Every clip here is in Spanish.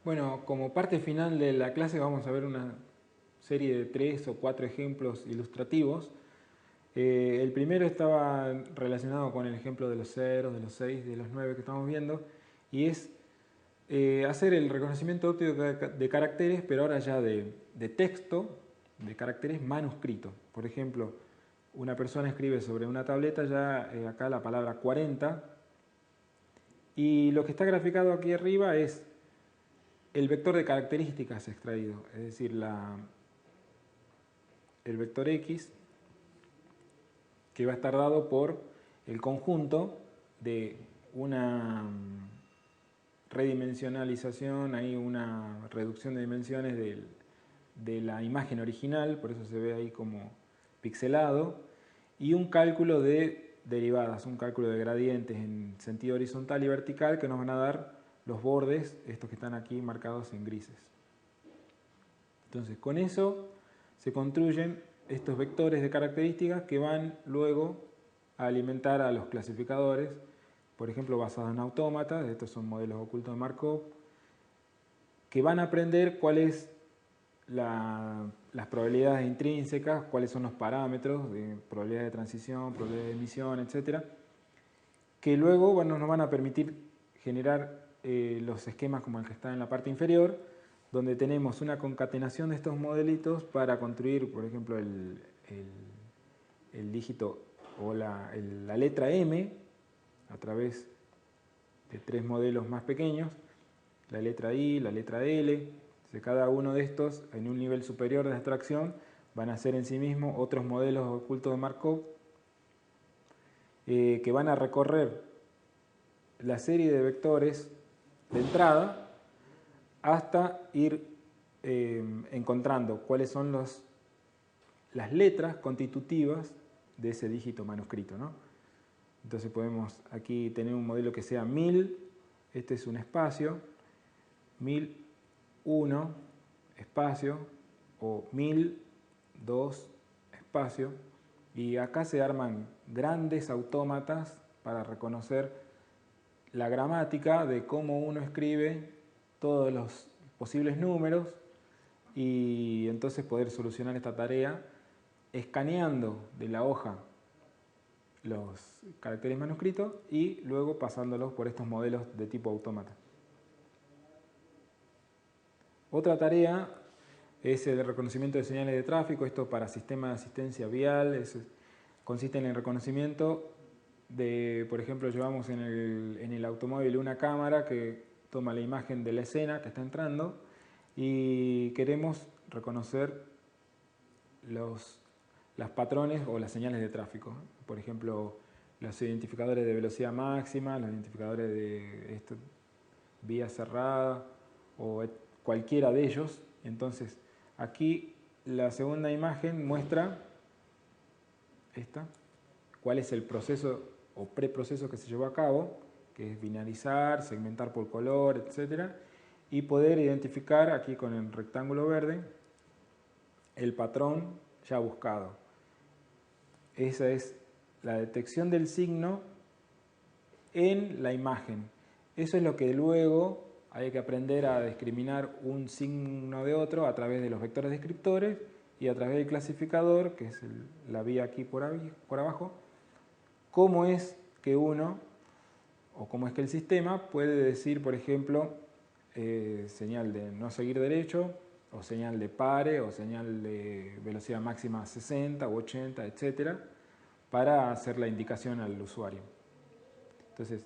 Bueno, como parte final de la clase vamos a ver una serie de 3 o 4 ejemplos ilustrativos. El primero estaba relacionado con el ejemplo de los ceros, de los 6, de los 9 que estamos viendo, y es hacer el reconocimiento óptico de caracteres, pero ahora ya de texto, de caracteres manuscritos. Por ejemplo, una persona escribe sobre una tableta ya acá la palabra 40, y lo que está graficado aquí arriba es el vector de características extraído, es decir, el vector X, que va a estar dado por el conjunto de una redimensionalización, hay una reducción de dimensiones de la imagen original, por eso se ve ahí como pixelado, y un cálculo de derivadas, un cálculo de gradientes en sentido horizontal y vertical que nos van a dar los bordes, estos que están aquí marcados en grises. Entonces, con eso se construyen estos vectores de características que van luego a alimentar a los clasificadores, por ejemplo, basados en autómatas, estos son modelos ocultos de Markov, que van a aprender cuáles las probabilidades intrínsecas, cuáles son los parámetros de probabilidad de transición, probabilidad de emisión, etc., que luego bueno, nos van a permitir generar los esquemas como el que está en la parte inferior, donde tenemos una concatenación de estos modelitos para construir, por ejemplo, el dígito o la letra M a través de 3 modelos más pequeños, la letra I, la letra L. Entonces, cada uno de estos, en un nivel superior de abstracción, van a ser en sí mismos otros modelos ocultos de Markov que van a recorrer la serie de vectores de entrada hasta ir encontrando cuáles son las letras constitutivas de ese dígito manuscrito, ¿no? Entonces podemos aquí tener un modelo que sea 1000, este es un espacio, 1001 espacio o 1002 espacio, y acá se arman grandes autómatas para reconocer la gramática de cómo uno escribe todos los posibles números y entonces poder solucionar esta tarea escaneando de la hoja los caracteres manuscritos y luego pasándolos por estos modelos de tipo autómata. Otra tarea es el reconocimiento de señales de tráfico, esto para sistemas de asistencia vial, consiste en el reconocimiento de, por ejemplo, llevamos en el automóvil una cámara que toma la imagen de la escena que está entrando y queremos reconocer los patrones o las señales de tráfico. Por ejemplo, los identificadores de velocidad máxima, los identificadores de vía cerrada o cualquiera de ellos. Entonces, aquí la segunda imagen muestra cuál es el proceso o preproceso que se llevó a cabo, que es binarizar, segmentar por color, etc. Y poder identificar aquí con el rectángulo verde el patrón ya buscado. Esa es la detección del signo en la imagen. Eso es lo que luego hay que aprender a discriminar un signo de otro a través de los vectores descriptores y a través del clasificador, que es la vía aquí por abajo, cómo es que uno, o cómo es que el sistema puede decir, por ejemplo, señal de no seguir derecho, o señal de pare, o señal de velocidad máxima 60 o 80, etc., para hacer la indicación al usuario. Entonces,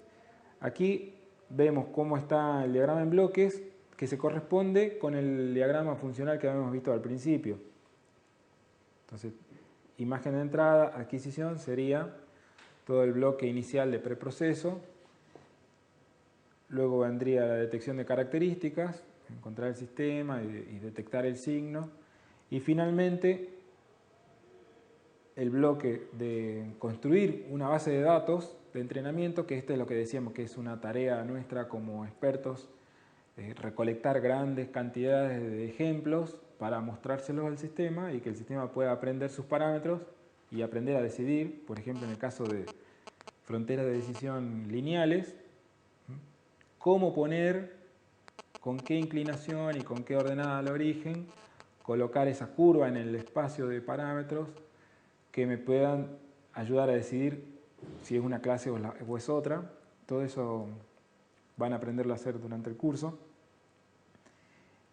aquí vemos cómo está el diagrama en bloques, que se corresponde con el diagrama funcional que habíamos visto al principio. Entonces, imagen de entrada, adquisición, sería todo el bloque inicial de preproceso. Luego vendría la detección de características, encontrar el sistema y detectar el signo. Y finalmente, el bloque de construir una base de datos de entrenamiento, que este es lo que decíamos que es una tarea nuestra como expertos, recolectar grandes cantidades de ejemplos para mostrárselos al sistema y que el sistema pueda aprender sus parámetros y aprender a decidir, por ejemplo en el caso de fronteras de decisión lineales, cómo poner con qué inclinación y con qué ordenada al origen colocar esa curva en el espacio de parámetros que me puedan ayudar a decidir si es una clase o es otra. Todo eso van a aprenderlo a hacer durante el curso.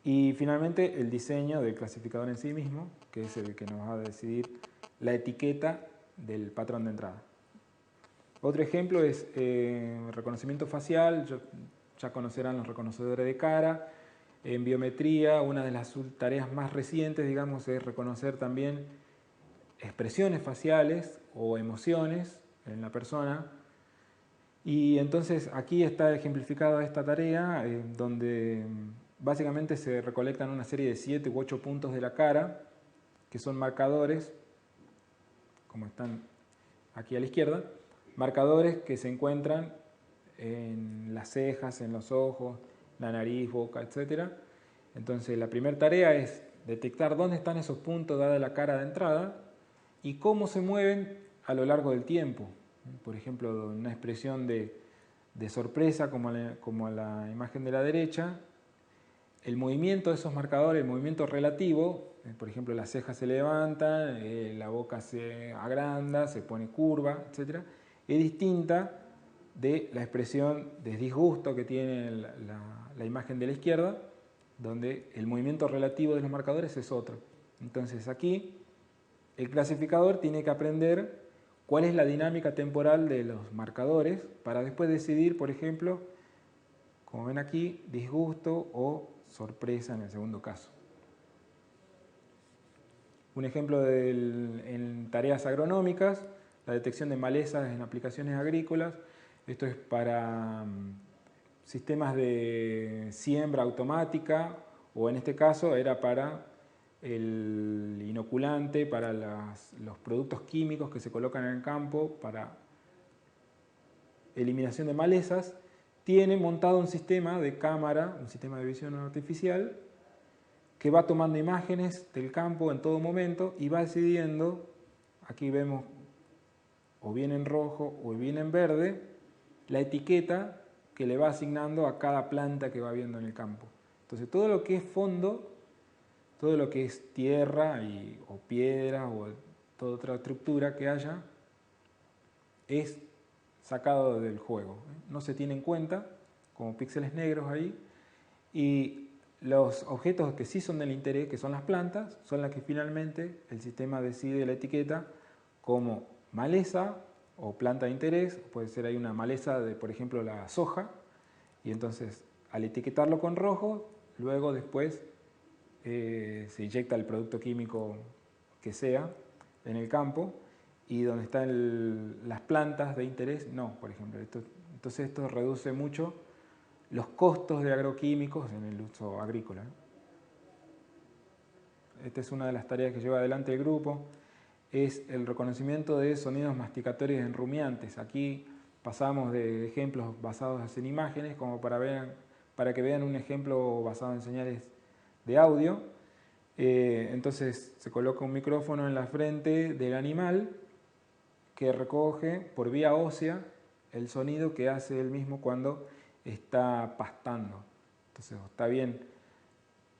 Y finalmente el diseño del clasificador en sí mismo, que es el que nos va a decidir la etiqueta del patrón de entrada. Otro ejemplo es reconocimiento facial. Ya conocerán los reconocedores de cara. En biometría, una de las tareas más recientes, digamos, es reconocer también expresiones faciales o emociones en la persona. Y entonces aquí está ejemplificada esta tarea, donde básicamente se recolectan una serie de 7 u 8 puntos de la cara, que son marcadores, como están aquí a la izquierda, marcadores que se encuentran en las cejas, en los ojos, la nariz, boca, etc. Entonces la primera tarea es detectar dónde están esos puntos dada la cara de entrada y cómo se mueven a lo largo del tiempo. Por ejemplo, una expresión de sorpresa como la imagen de la derecha, el movimiento de esos marcadores, el movimiento relativo, por ejemplo las cejas se levantan, la boca se agranda, se pone curva, etc., es distinta de la expresión de disgusto que tiene la imagen de la izquierda, donde el movimiento relativo de los marcadores es otro. Entonces aquí el clasificador tiene que aprender cuál es la dinámica temporal de los marcadores para después decidir, por ejemplo, como ven aquí, disgusto o sorpresa en el segundo caso. Un ejemplo en tareas agronómicas, la detección de malezas en aplicaciones agrícolas. Esto es para sistemas de siembra automática, o en este caso era para el inoculante, para los productos químicos que se colocan en el campo para eliminación de malezas. Tiene montado un sistema de cámara, un sistema de visión artificial, que va tomando imágenes del campo en todo momento y va decidiendo, aquí vemos o bien en rojo o bien en verde, la etiqueta que le va asignando a cada planta que va viendo en el campo. Entonces todo lo que es fondo, todo lo que es tierra o piedra o toda otra estructura que haya, es sacado del juego. No se tiene en cuenta como píxeles negros ahí, y los objetos que sí son del interés, que son las plantas, son las que finalmente el sistema decide la etiqueta como maleza o planta de interés. Puede ser ahí una maleza de, por ejemplo, la soja, y entonces al etiquetarlo con rojo, luego después se inyecta el producto químico que sea en el campo, y donde están las plantas de interés, no, por ejemplo. Entonces esto reduce mucho los costos de agroquímicos en el uso agrícola. Esta es una de las tareas que lleva adelante el grupo, es el reconocimiento de sonidos masticatorios en rumiantes. Aquí pasamos de ejemplos basados en imágenes como para que vean un ejemplo basado en señales de audio. Entonces se coloca un micrófono en la frente del animal que recoge por vía ósea el sonido que hace él mismo cuando está pastando. Entonces está bien,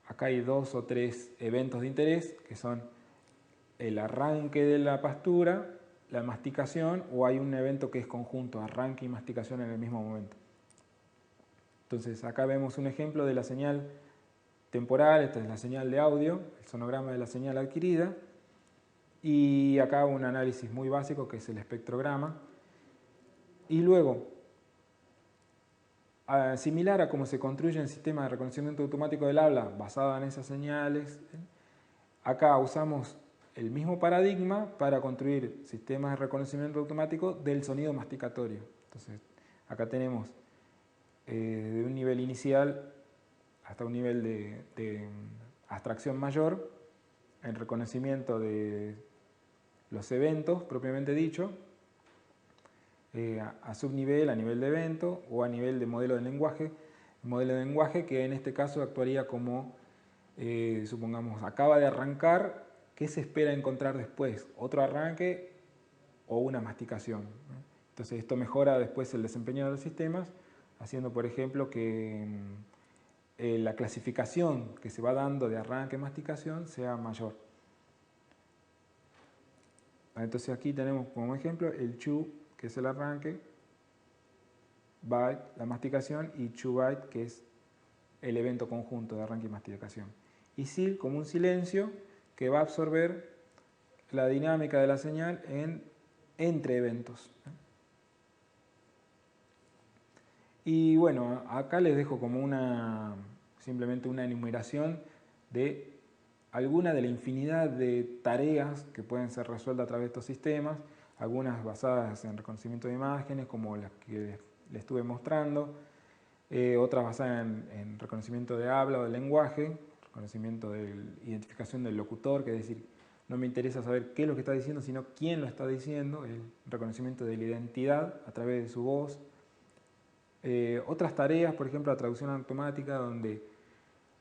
acá hay 2 o 3 eventos de interés que son el arranque de la pastura, la masticación, o hay un evento que es conjunto, arranque y masticación en el mismo momento. Entonces acá vemos un ejemplo de la señal temporal, esta es la señal de audio, el sonograma de la señal adquirida, y acá un análisis muy básico que es el espectrograma. Y luego, similar a cómo se construye el sistema de reconocimiento automático del habla basado en esas señales, acá usamos el mismo paradigma para construir sistemas de reconocimiento automático del sonido masticatorio. Entonces, acá tenemos de un nivel inicial hasta un nivel de abstracción mayor, en reconocimiento de los eventos propiamente dicho, a subnivel, a nivel de evento o a nivel de modelo de lenguaje. El modelo de lenguaje que en este caso actuaría como, supongamos, acaba de arrancar, ¿qué se espera encontrar después? ¿Otro arranque o una masticación? Entonces esto mejora después el desempeño de los sistemas, haciendo por ejemplo que la clasificación que se va dando de arranque-masticación sea mayor. Entonces aquí tenemos como ejemplo el chew, que es el arranque, bite, la masticación, y chew bite, que es el evento conjunto de arranque y masticación. Y sil como un silencio que va a absorber la dinámica de la señal entre eventos. Y bueno, acá les dejo como simplemente una enumeración de alguna de la infinidad de tareas que pueden ser resueltas a través de estos sistemas, algunas basadas en reconocimiento de imágenes, como las que les estuve mostrando, otras basadas en reconocimiento de habla o de lenguaje, reconocimiento de identificación del locutor, que es decir, no me interesa saber qué es lo que está diciendo, sino quién lo está diciendo, el reconocimiento de la identidad a través de su voz. Otras tareas, por ejemplo, la traducción automática, donde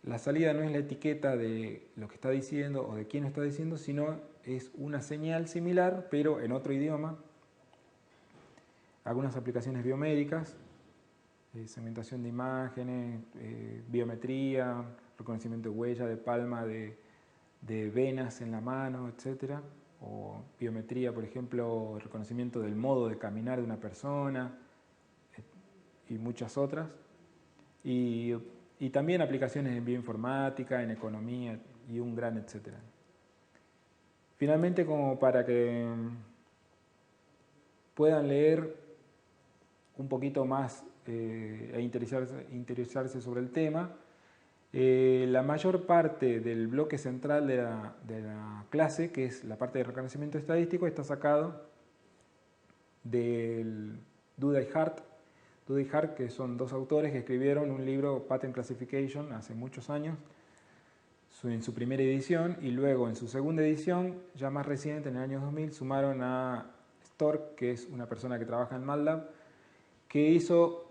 la salida no es la etiqueta de lo que está diciendo o de quién lo está diciendo, sino es una señal similar, pero en otro idioma. Algunas aplicaciones biomédicas, segmentación de imágenes, biometría, reconocimiento de huella, de palma, de venas en la mano, etc. O biometría, por ejemplo, reconocimiento del modo de caminar de una persona, y muchas otras. Y también aplicaciones en bioinformática, en economía y un gran etcétera. Finalmente, como para que puedan leer un poquito más e interesarse sobre el tema, la mayor parte del bloque central de la clase, que es la parte de reconocimiento estadístico, está sacado del Duda y Hart. Duda y Hart, que son dos autores que escribieron un libro, Pattern Classification, hace muchos años, en su primera edición, y luego en su segunda edición, ya más reciente, en el año 2000, sumaron a Stork, que es una persona que trabaja en MATLAB, que hizo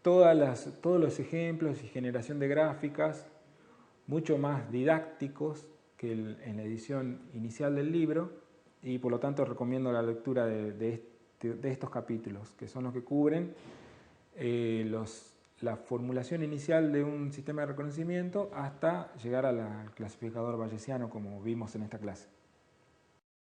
todos los ejemplos y generación de gráficas mucho más didácticos que en la edición inicial del libro, y por lo tanto recomiendo la lectura de estos capítulos, que son los que cubren la formulación inicial de un sistema de reconocimiento hasta llegar al clasificador bayesiano, como vimos en esta clase.